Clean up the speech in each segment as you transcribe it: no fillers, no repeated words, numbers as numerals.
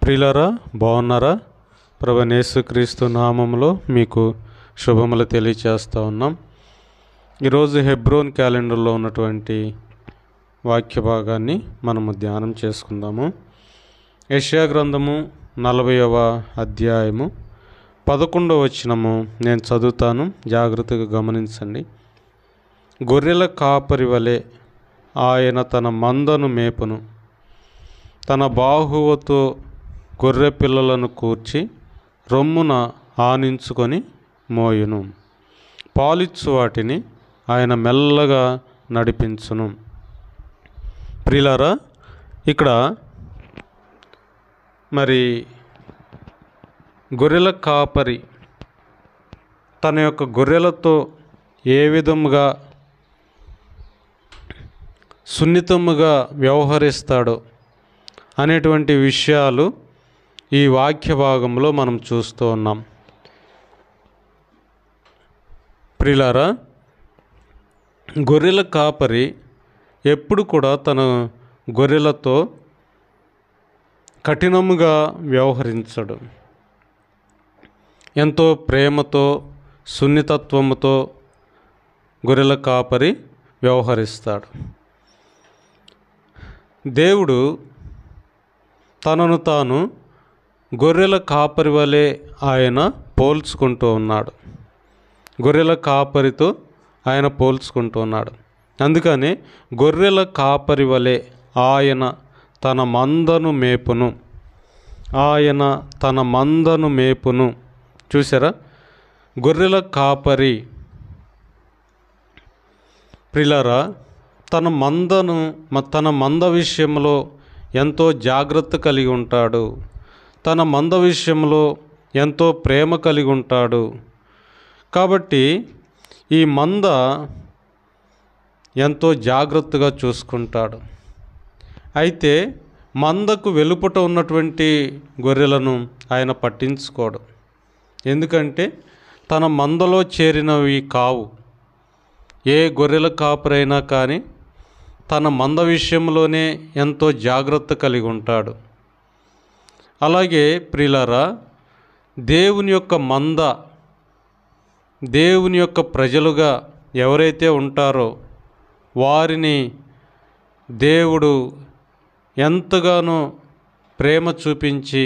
ప్రియులారా, బాగున్నారా? ప్రభువైన యేసుక్రీస్తు నామములో మీకు శుభములు తెలియచేస్తూ ఉన్నాం. ఈరోజు హెబ్రోన్ క్యాలెండర్లో ఉన్నటువంటి వాక్య భాగాన్ని మనము ధ్యానం చేసుకుందాము. యెషయా గ్రంథము 40వ అధ్యాయము 11వ వచనము నేను చదువుతాను, జాగ్రత్తగా గమనించండి. గొర్రెల కాపరి వలె ఆయన తన మందను మేపును, తన బాహువుతో గొర్రె పిల్లలను కూర్చి రొమ్మున ఆనించుకొని మోయును. పాలిచ్చు వాటిని ఆయన మెల్లగా నడిపించును. ప్రియులారా, ఇక్కడ మరి గొర్రెల కాపరి తన యొక్క గొర్రెలతో ఏ విధముగా సున్నితముగా వ్యవహరిస్తాడో అనేటువంటి విషయాలు ఈ వాక్య భాగంలో మనం చూస్తూ ఉన్నాం. ప్రియులారా, గొర్రెల కాపరి ఎప్పుడు కూడా తన గొర్రెలతో కఠినముగా వ్యవహరించడు. ఎంతో ప్రేమతో సున్నితత్వముతో గొర్రెల కాపరి వ్యవహరిస్తాడు. దేవుడు తనను తాను గొర్రెల కాపరి వలె ఆయన పోల్చుకుంటూ ఉన్నాడు. గొర్రెల కాపరితో ఆయన పోల్చుకుంటూ ఉన్నాడు. అందుకని గొర్రెల కాపరి వలె ఆయన తన మందను మేపును. ఆయన తన మందను మేపును. చూసారా? గొర్రెల కాపరి ప్రియులారా, తన మంద విషయంలో ఎంతో జాగ్రత్త కలిగి ఉంటాడు. తన మంద విషయంలో ఎంతో ప్రేమ కలిగి ఉంటాడు. కాబట్టి ఈ మంద ఎంతో జాగ్రత్తగా చూసుకుంటాడు. అయితే మందకు వెలుపట ఉన్నటువంటి గొర్రెలను ఆయన పట్టించుకోడు. ఎందుకంటే తన మందలో చేరినవి కావు. ఏ గొర్రెల కాపరైనా కానీ తన మంద విషయంలోనే ఎంతో జాగ్రత్త కలిగి ఉంటాడు. అలాగే ప్రియులారా, దేవుని యొక్క మంద, దేవుని యొక్క ప్రజలుగా ఎవరైతే ఉంటారో వారిని దేవుడు ఎంతగానో ప్రేమ చూపించి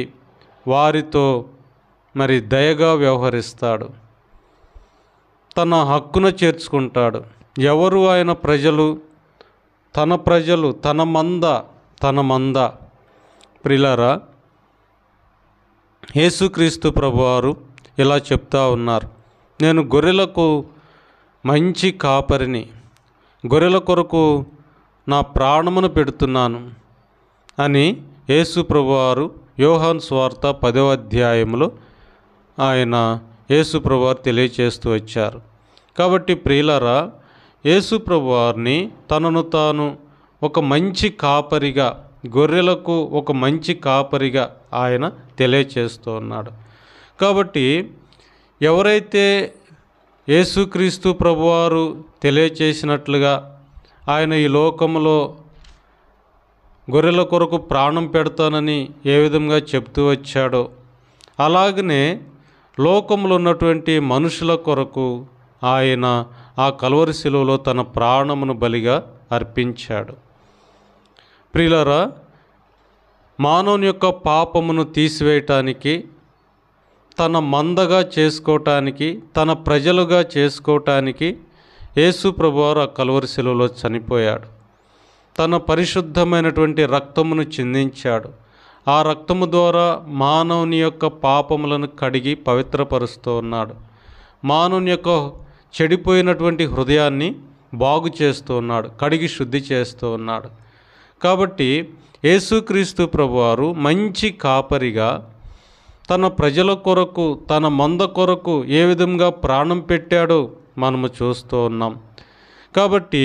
వారితో మరి దయగా వ్యవహరిస్తాడు. తన హక్కున చేర్చుకుంటాడు. ఎవరు ఆయన ప్రజలు? తన మంద. ప్రియులారా, యేసుక్రీస్తు ప్రభువారు ఇలా చెప్తా ఉన్నారు, నేను గొర్రెలకు మంచి కాపరిని, గొర్రెల కొరకు నా ప్రాణమును పెడుతున్నాను అని యేసు ప్రభువారు యోహాను సువార్త 10వ అధ్యాయంలో ఆయన యేసు ప్రభువారు తెలియచేస్తూ వచ్చారు. కాబట్టి ప్రియులారా, యేసు ప్రభువారిని తనను తాను ఒక మంచి కాపరిగా, గొర్రెలకు ఒక మంచి కాపరిగా ఆయన తెలియచేస్తూ ఉన్నాడు. కాబట్టి ఎవరైతే యేసుక్రీస్తు ప్రభువారు తెలియచేసినట్లుగా ఆయన ఈ లోకంలో గొర్రెల కొరకు ప్రాణం పెడతానని ఏ విధంగా చెప్తూ వచ్చాడో, అలాగనే లోకంలో ఉన్నటువంటి మనుషుల కొరకు ఆయన ఆ కల్వరి శిలువలో తన ప్రాణమును బలిగా అర్పించాడు. ప్రియులారా, మానవుని యొక్క పాపమును తీసివేయటానికి, తన మందగా చేసుకోవటానికి, తన ప్రజలుగా చేసుకోవటానికి యేసు ప్రభువారు ఆ కల్వరి శిలువలో చనిపోయాడు. తన పరిశుద్ధమైనటువంటి రక్తమును చిందించాడు. ఆ రక్తము ద్వారా మానవుని యొక్క పాపములను కడిగి పవిత్రపరుస్తూ ఉన్నాడు. మానవుని యొక్క చెడిపోయినటువంటి హృదయాన్ని బాగు చేస్తూ ఉన్నాడు, కడిగి శుద్ధి చేస్తూ ఉన్నాడు. కాబట్టి యేసుక్రీస్తు ప్రభువారు మంచి కాపరిగా తన ప్రజల కొరకు, తన మంద కొరకు ఏ విధంగా ప్రాణం పెట్టాడో మనము చూస్తూ ఉన్నాం. కాబట్టి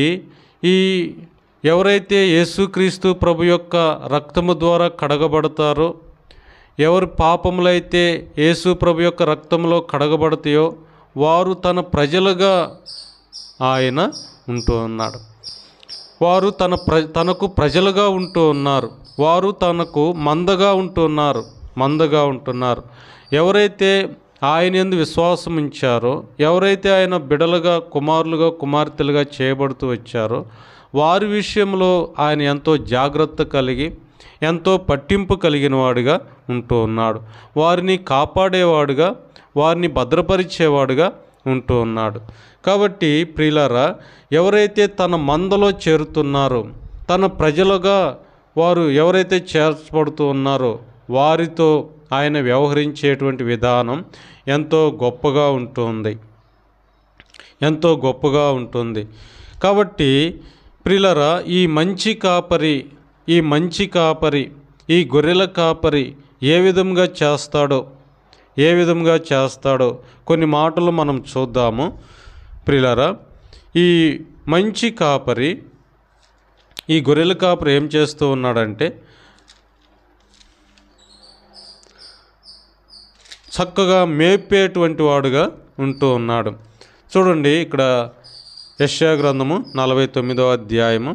ఎవరైతే యేసుక్రీస్తు ప్రభు యొక్క రక్తము ద్వారా కడగబడతారో, ఎవరి పాపములైతే యేసు ప్రభు యొక్క రక్తంలో కడగబడతాయో వారు తన ప్రజలుగా ఆయన ఉంటూ ఉన్నాడు. వారు తనకు ప్రజలుగా ఉంటూ ఉన్నారు. వారు తనకు మందగా ఉంటున్నారు. మందగా ఉంటున్నారు. ఎవరైతే ఆయన యందు విశ్వాసం ఉంచారో, ఎవరైతే ఆయన బిడలుగా, కుమారులుగా, కుమార్తెలుగా చేయబడుతూ వచ్చారో వారి విషయంలో ఆయన ఎంతో జాగ్రత్త కలిగి, ఎంతో పట్టింపు కలిగిన వాడుగా ఉంటూ ఉన్నాడు. వారిని కాపాడేవాడుగా, వారిని భద్రపరిచేవాడుగా ఉంటూ ఉన్నాడు. కాబట్టి ప్రియులారా, ఎవరైతే తన మందలో చేరుతున్నారో, తన ప్రజలుగా వారు ఎవరైతే చేర్చబడుతూ ఉన్నారో వారితో ఆయన వ్యవహరించేటువంటి విధానం ఎంతో గొప్పగా ఉంటుంది, ఎంతో గొప్పగా ఉంటుంది. కాబట్టి ప్రియులారా, ఈ మంచి కాపరి ఈ గొర్రెల కాపరి ఏ విధంగా చేస్తాడో కొన్ని మాటలు మనం చూద్దాము. ప్రియులారా, ఈ మంచి కాపరి, ఈ గొర్రెల కాపరి ఏం చేస్తూ ఉన్నాడంటే చక్కగా మేపేటువంటి వాడుగా ఉంటూ ఉన్నాడు. చూడండి, ఇక్కడ యెషయా గ్రంథము 49వ అధ్యాయము,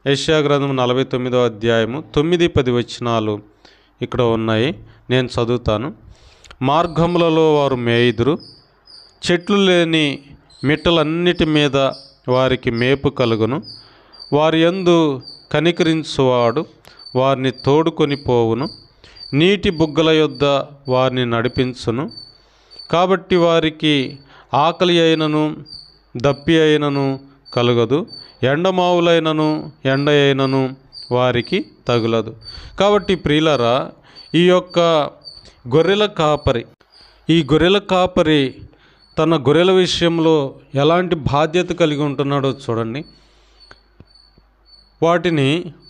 యెషయా గ్రంథము 49వ అధ్యాయము 9-10 వచనాలు ఇక్కడ ఉన్నాయి. నేను చదువుతాను. మార్గములలో వారు మేయుదురు, చెట్లు లేని మిట్టలన్నిటి మీద వారికి మేపు కలుగును. వారి యందు కనికరించువాడు వారిని తోడుకొని పోవును. నీటి బుగ్గల యొద్ద వారిని నడిపించును. కాబట్టి వారికి ఆకలి అయినను దప్పి అయినను కలుగదు, ఎండమావులైనను ఎండ అయినను వారికి తగులదు. కాబట్టి ప్రియులారా, ఈ యొక్క గొర్రెల కాపరి తన గొర్రెల విషయంలో ఎలాంటి బాధ్యత కలిగి ఉంటున్నాడో చూడండి.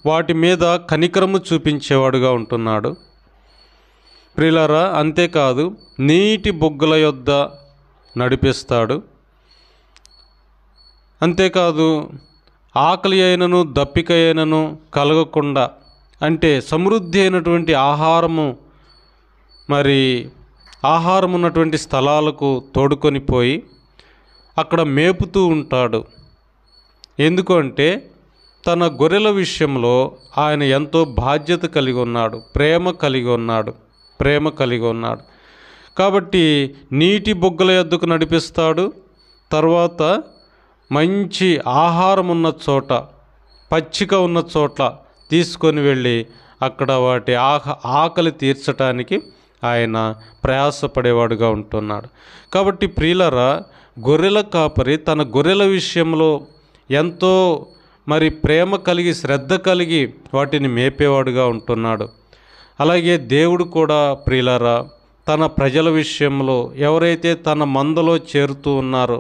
వాటి మీద కనికరము చూపించేవాడుగా ఉంటున్నాడు ప్రియులారా. అంతేకాదు, నీటి బుగ్గల యొద్ద నడిపిస్తాడు. అంతేకాదు, ఆకలి అయినను దప్పిక అయినను కలగకుండా, అంటే సమృద్ధి అయినటువంటి ఆహారం ఉన్నటువంటి స్థలాలకు తోడుకొని పోయి అక్కడ మేపుతూ ఉంటాడు. ఎందుకు అంటే తన గొర్రెల విషయంలో ఆయన ఎంతో బాధ్యత కలిగి ఉన్నాడు, ప్రేమ కలిగి ఉన్నాడు. కాబట్టి నీటి బుగ్గల యొద్దకు నడిపిస్తాడు. తర్వాత మంచి ఆహారం ఉన్న చోట, పచ్చిక ఉన్న చోట్ల తీసుకొని వెళ్ళి అక్కడ వాటి ఆకలి తీర్చడానికి ఆయన ప్రయాసపడేవాడుగా ఉంటున్నాడు. కాబట్టి ప్రియులారా, గొర్రెల కాపరి తన గొర్రెల విషయంలో ఎంతో ప్రేమ కలిగి, శ్రద్ధ కలిగి వాటిని మేపేవాడుగా ఉంటున్నాడు. అలాగే దేవుడు కూడా ప్రియులారా, తన ప్రజల విషయంలో ఎవరైతే తన మందలో చేరుతూ ఉన్నారో,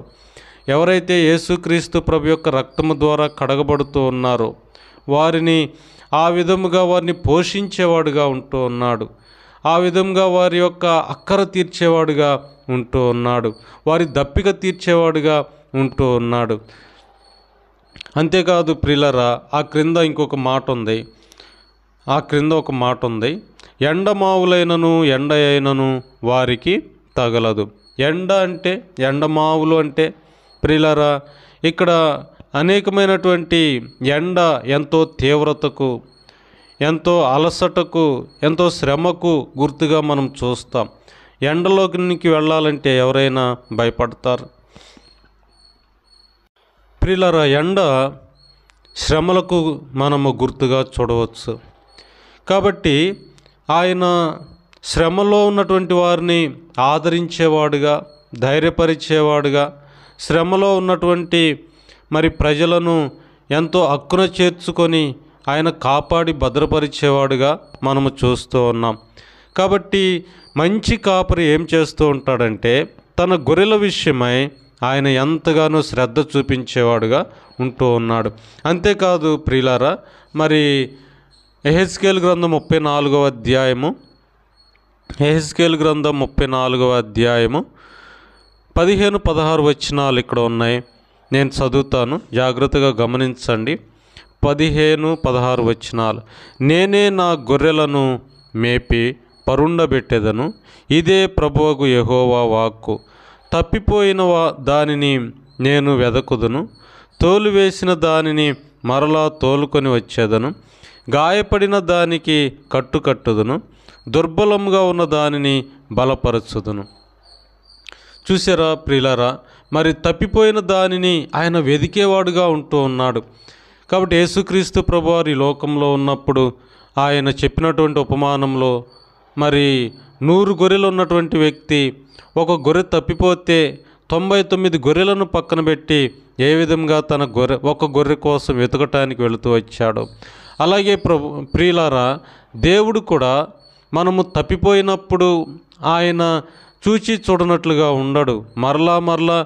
ఎవరైతే యేసుక్రీస్తు ప్రభు యొక్క రక్తము ద్వారా కడగబడుతూ ఉన్నారో వారిని ఆ విధముగా వారిని పోషించేవాడుగా ఉంటూ ఉన్నాడు. ఆ విధంగా వారి యొక్క అక్కర తీర్చేవాడుగా ఉంటూ ఉన్నాడు. వారి దప్పిక తీర్చేవాడుగా ఉంటూ ఉన్నాడు. అంతేకాదు ప్రియులారా, ఆ క్రింద ఒక మాట ఉంది. ఎండమావులైనను ఎండ అయినను వారికి తగలదు. ఎండమావులు అంటే ప్రియులారా, ఇక్కడ అనేకమైనటువంటి ఎండ ఎంతో తీవ్రతకు, ఎంతో అలసటకు, ఎంతో శ్రమకు గుర్తుగా మనం చూస్తాం. ఎండలోకి వెళ్ళాలంటే ఎవరైనా భయపడతారు ప్రియులారా. ఎండ శ్రమలకు మనము గుర్తుగా చూడవచ్చు. కాబట్టి ఆయన శ్రమలో ఉన్నటువంటి వారిని ఆదరించేవాడుగా, ధైర్యపరిచేవాడుగా, శ్రమలో ఉన్నటువంటి ప్రజలను ఎంతో హక్కున చేర్చుకొని ఆయన కాపాడి భద్రపరిచేవాడుగా మనము చూస్తూ ఉన్నాం. కాబట్టి మంచి కాపరి ఏం చేస్తూ ఉంటాడంటే తన గొర్రెల విషయమై ఆయన ఎంతగానో శ్రద్ధ చూపించేవాడుగా ఉంటూ ఉన్నాడు. అంతేకాదు ప్రియులారా, యెహెజ్కేలు గ్రంథం 34వ అధ్యాయము 15-16 వచనాలు ఇక్కడ ఉన్నాయి. నేను చదువుతాను, జాగ్రత్తగా గమనించండి. 15-16 వచనాలు. నేనే నా గొర్రెలను మేపి పరుండబెట్టెదను, ఇదే ప్రభువగు యెహోవా వాక్కు. తప్పిపోయిన దానిని నేను వెదకుదును, తోలువేసిన దానిని మరలా తోలుకొని వచ్చేదను. గాయపడిన దానికి కట్టుదును, దుర్బలంగా ఉన్న దానిని బలపరచుదును. చూసారా ప్రియులారా, మరి తప్పిపోయిన దానిని ఆయన వెదికేవాడుగా ఉంటూ ఉన్నాడు. కాబట్టి యేసుక్రీస్తు ప్రభువారు ఈ లోకంలో ఉన్నప్పుడు ఆయన చెప్పినటువంటి ఉపమానంలో మరి 100 గొర్రెలు ఉన్నటువంటి వ్యక్తి ఒక గొర్రె తప్పిపోతే 99 గొర్రెలను పక్కన పెట్టి ఏ విధంగా తన ఒక గొర్రె కోసం వెతకటానికి వెళుతూ వచ్చాడు. అలాగే ప్రియులారా, దేవుడు కూడా మనము తప్పిపోయినప్పుడు ఆయన చూచి చూడనట్లుగా ఉండడు. మరలా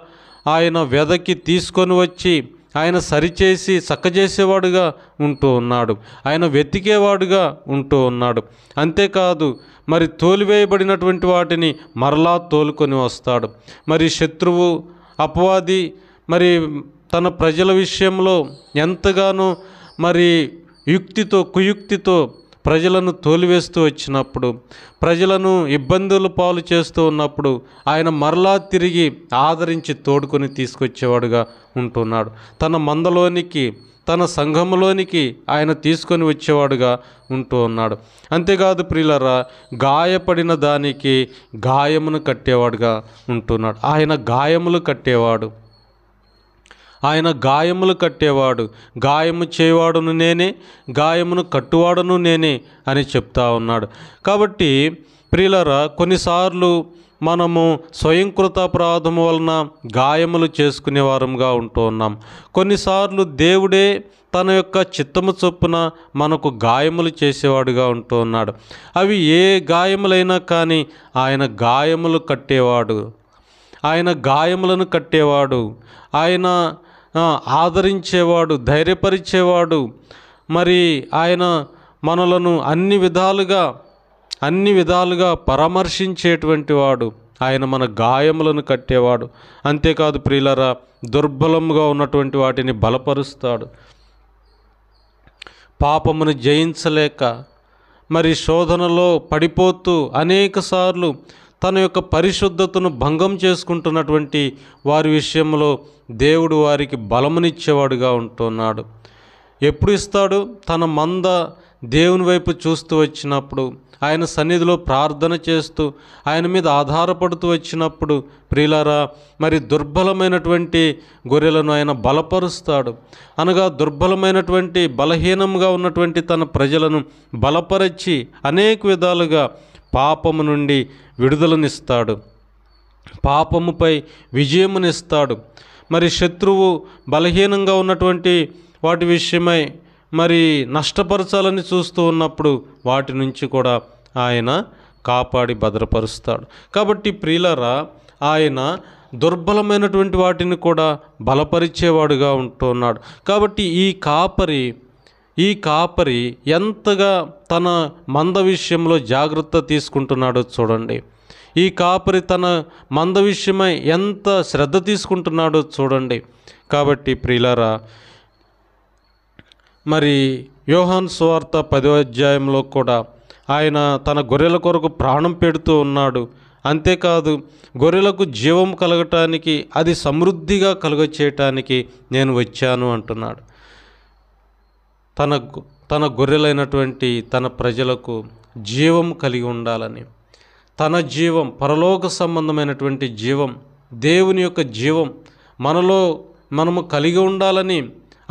ఆయన వెదకి తీసుకొని వచ్చి ఆయన సరిచేసి చక్కజేసేవాడుగా ఉంటూ ఉన్నాడు. ఆయన వెతికేవాడుగా ఉంటూ ఉన్నాడు. అంతేకాదు, మరి తోలివేయబడినటువంటి వాటిని మరలా తోలుకొని వస్తాడు. మరి శత్రువు, అపవాది మరి తన ప్రజల విషయంలో ఎంతగానో మరి కుయుక్తితో ప్రజలను తోలివేస్తూ వచ్చినప్పుడు, ప్రజలను ఇబ్బందుల పాలు చేస్తూ ఉన్నప్పుడు ఆయన మరలా తిరిగి ఆదరించి తోడుకొని తీసుకొచ్చేవాడుగా ఉంటున్నాడు. తన మందలోనికి, తన సంఘములోనికి ఆయన తీసుకొని వచ్చేవాడుగా ఉంటూ ఉన్నాడు. అంతేకాదు ప్రియులారా, గాయపడిన దానికి గాయమును కట్టేవాడుగా ఉంటున్నాడు. ఆయన గాయములు కట్టేవాడు. గాయము చేయవాడును నేనే, గాయమును కట్టువాడును నేనే అని చెప్తా ఉన్నాడు. కాబట్టి ప్రియులారా, కొన్నిసార్లు మనము స్వయంకృతాపరాధము వలన గాయములు చేసుకునే వారంగా ఉంటూ ఉన్నాం. కొన్నిసార్లు దేవుడే తన యొక్క చిత్తము చొప్పున మనకు గాయములు చేసేవాడుగా ఉంటూ ఉన్నాడు. అవి ఏ గాయములైనా కానీ ఆయన గాయములు కట్టేవాడు, ఆయన గాయములను కట్టేవాడు, ఆయన ఆదరించేవాడు, ధైర్యపరిచేవాడు. మరి ఆయన మనలను అన్ని విధాలుగా పరామర్శించేటువంటి వాడు. ఆయన మన గాయములను కట్టేవాడు. అంతేకాదు ప్రియులారా, దుర్బలంగా ఉన్నటువంటి వాటిని బలపరుస్తాడు. పాపమును జయించలేక మరి శోధనలో పడిపోతూ అనేకసార్లు తన యొక్క పరిశుద్ధతను భంగం చేసుకుంటున్నటువంటి వారి విషయంలో దేవుడు వారికి బలమునిచ్చేవాడుగా ఉంటున్నాడు. ఎప్పుడు ఇస్తాడు? తన మంద దేవుని వైపు చూస్తూ వచ్చినప్పుడు, ఆయన సన్నిధిలో ప్రార్థన చేస్తూ ఆయన మీద ఆధారపడుతూ వచ్చినప్పుడు ప్రియులారా, మరి దుర్బలమైనటువంటి గొర్రెలను ఆయన బలపరుస్తాడు. అనగా దుర్బలమైనటువంటి, బలహీనంగా ఉన్నటువంటి తన ప్రజలను బలపరచి అనేక విధాలుగా పాపము నుండి విడుదలనిస్తాడు, పాపముపై విజయమునిస్తాడు. మరి శత్రువు బలహీనంగా ఉన్నటువంటి వాటి విషయమై మరి నష్టపరచాలని చూస్తూ ఉన్నప్పుడు వాటి నుంచి కూడా ఆయన కాపాడి భద్రపరుస్తాడు. కాబట్టి ప్రియులారా, ఆయన దుర్బలమైనటువంటి వాటిని కూడా బలపరిచేవాడుగా ఉంటున్నాడు. కాబట్టి ఈ కాపరి ఎంతగా తన మంద విషయంలో జాగ్రత్త తీసుకుంటున్నాడో చూడండి. ఈ కాపరి తన మంద విషయమై ఎంత శ్రద్ధ తీసుకుంటున్నాడో చూడండి. కాబట్టి ప్రియులారా, మరి యోహాను సువార్త 10వ అధ్యాయంలో కూడా ఆయన తన గొర్రెల కొరకు ప్రాణం పెడుతూ ఉన్నాడు. అంతేకాదు, గొర్రెలకు జీవం కలగటానికి, అది సమృద్ధిగా కలుగచేయటానికి నేను వచ్చాను అంటున్నాడు. తన గొర్రెలైనటువంటి తన ప్రజలకు జీవం కలిగి ఉండాలని, తన జీవం, పరలోక సంబంధమైనటువంటి జీవం, దేవుని యొక్క జీవం మనము కలిగి ఉండాలని,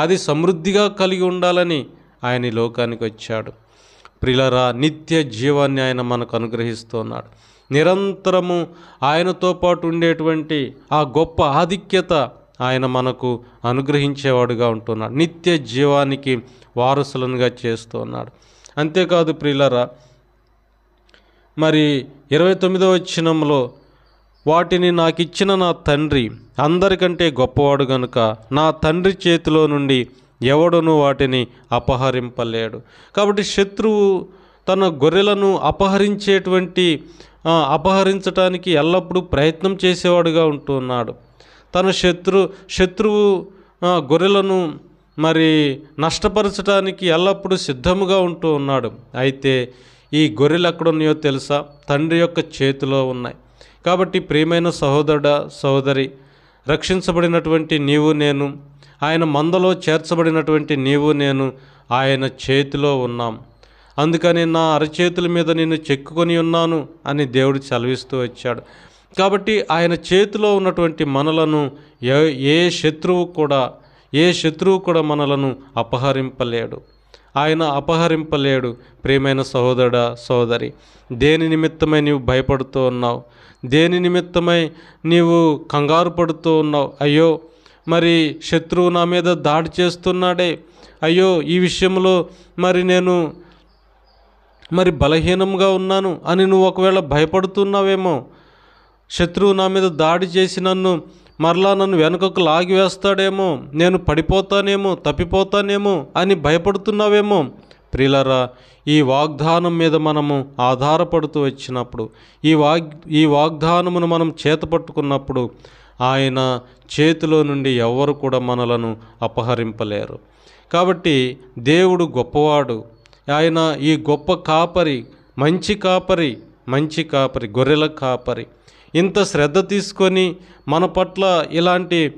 అది సమృద్ధిగా కలిగి ఉండాలని ఆయన ఈ లోకానికి వచ్చాడు. ప్రియులారా, నిత్య జీవాన్ని ఆయన మనకు అనుగ్రహిస్తున్నాడు. నిరంతరము ఆయనతో పాటు ఉండేటువంటి ఆ గొప్ప ఆధిక్యత ఆయన మనకు అనుగ్రహించేవాడుగా ఉంటున్నాడు. నిత్య జీవానికి వారసులనుగా చేస్తున్నాడు. అంతేకాదు ప్రియులారా, మరి 29వ వచనంలో, వాటిని నాకిచ్చిన నా తండ్రి అందరికంటే గొప్పవాడు గనుక నా తండ్రి చేతిలో నుండి ఎవడునూ వాటిని అపహరింపలేడు. కాబట్టి శత్రువు తన గొర్రెలను అపహరించటానికి ఎల్లప్పుడూ ప్రయత్నం చేసేవాడుగా ఉంటున్నాడు. తన శత్రువు గొర్రెలను మరి నష్టపరచడానికి ఎల్లప్పుడూ సిద్ధముగా ఉంటూ ఉన్నాడు. అయితే ఈ గొర్రెలు ఎక్కడున్నాయో తెలుసా? తండ్రి యొక్క చేతిలో ఉన్నాయి. కాబట్టి ప్రియమైన సహోదరుడా, సహోదరి, రక్షించబడినటువంటి నీవు నేను, ఆయన మందలో చేర్చబడినటువంటి నీవు నేను ఆయన చేతిలో ఉన్నాం. అందుకని నా అరచేతుల మీద నిన్ను చెక్కుకొని ఉన్నాను అని దేవుడు సెలవిస్తూ వచ్చాడు. కాబట్టి ఆయన చేతిలో ఉన్నటువంటి మనలను ఏ శత్రువు కూడా మనలను అపహరింపలేడు. ఆయన అపహరింపలేడు. ప్రియమైన సహోదరుడా, సోదరి, దేని నిమిత్తమై నీవు భయపడుతూ ఉన్నావు? దేని నిమిత్తమై నీవు కంగారు పడుతూ ఉన్నావు? అయ్యో, మరి శత్రువు నా మీద దాడి చేస్తున్నాడే, అయ్యో ఈ విషయంలో నేను బలహీనంగా ఉన్నాను అని నువ్వు ఒకవేళ భయపడుతున్నావేమో. శత్రువు నా మీద దాడి చేసి నన్ను వెనుకకు లాగివేస్తాడేమో, నేను పడిపోతానేమో, తప్పిపోతానేమో అని భయపడుతున్నావేమో. ప్రియులారా, ఈ వాగ్దానం మీద మనము ఆధారపడుతూ వచ్చినప్పుడు, ఈ వాగ్దానమును మనం చేతపట్టుకున్నప్పుడు ఆయన చేతిలో నుండి ఎవ్వరు కూడా మనలను అపహరింపలేరు. కాబట్టి దేవుడు గొప్పవాడు. ఆయన ఈ గొప్ప కాపరి, మంచి కాపరి, గొర్రెల కాపరి. ఇంత శ్రద్ధ తీసుకొని మన పట్ల ఇలాంటి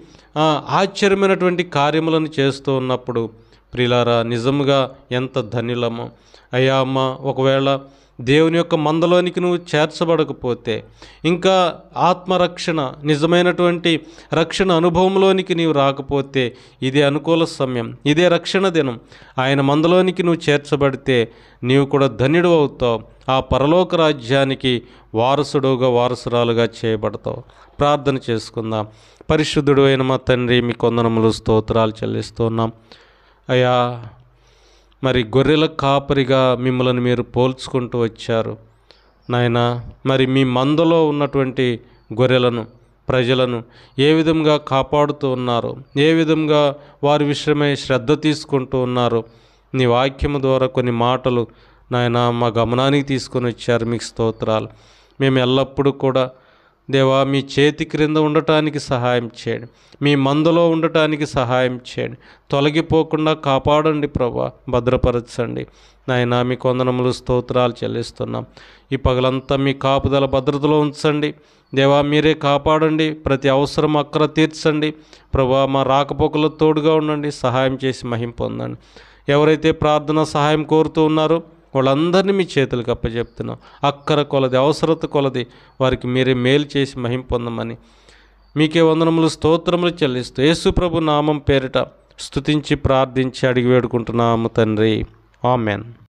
ఆశ్చర్యమైనటువంటి కార్యములను చేస్తూ ఉన్నప్పుడు ప్రియులారా, నిజంగా ఎంత ధన్యులమో. అయ్యా అమ్మ, ఒకవేళ దేవుని యొక్క మందలోనికి నువ్వు చేర్చబడకపోతే, ఇంకా ఆత్మరక్షణ, నిజమైనటువంటి రక్షణ అనుభవంలోనికి నీవు రాకపోతే, ఇదే అనుకూల సమయం, ఇదే రక్షణ దినం. ఆయన మందలోనికి నువ్వు చేర్చబడితే నీవు కూడా ధన్యుడు అవుతావు. ఆ పరలోక రాజ్యానికి వారసురాలుగా చేయబడతావు. ప్రార్థన చేసుకుందాం. పరిశుద్ధుడు అయిన మా తండ్రి, మీ వందనములు, స్తోత్రాలు చెల్లిస్తున్నాం. అయ్యా, మరి గొర్రెల కాపరిగా మిమ్మల్ని మీరు పోల్చుకుంటూ వచ్చారు నాయనా. మీ మందలో ఉన్నటువంటి గొర్రెలను, ప్రజలను ఏ విధంగా కాపాడుతూ ఉన్నారు, ఏ విధంగా వారి విషయమై శ్రద్ధ తీసుకుంటూ ఉన్నారు. నీ వాక్యము ద్వారా కొన్ని మాటలు నాయనా మా గమనానికి తీసుకొని వచ్చారు. మీకు స్తోత్రాలు. మేము ఎల్లప్పుడూ కూడా దేవా, మీ చేతి క్రింద ఉండటానికి సహాయం చేయండి. మీ మందలో ఉండటానికి సహాయం చేయండి. తొలగిపోకుండా కాపాడండి ప్రభా, భద్రపరచండి నాయనా. మీ వందనములు, స్తోత్రాలు చెల్లిస్తున్నాం. ఈ పగలంతా మీ కాపుదల భద్రతలో ఉంచండి దేవా. మీరే కాపాడండి. ప్రతి అవసరం అక్కర తీర్చండి ప్రభా. మా రాకపోకలో తోడుగా ఉండండి. సహాయం చేసి మహిమ పొందండి. ఎవరైతే ప్రార్థన సహాయం కోరుతూ ఉన్నారో వాళ్ళందరినీ మీ చేతులకు అప్పచెప్తున్నాం. అక్కర కొలది, అవసరత కొలది వారికి మీరే మేలు చేసి మహిమ పొందమని మీకే వందనములు, స్తోత్రములు చెల్లిస్తూ యేసు ప్రభు నామం పేరిట స్తుతించి ప్రార్థించి అడిగి వేడుకుంటున్నాము తండ్రి. ఆమెన్.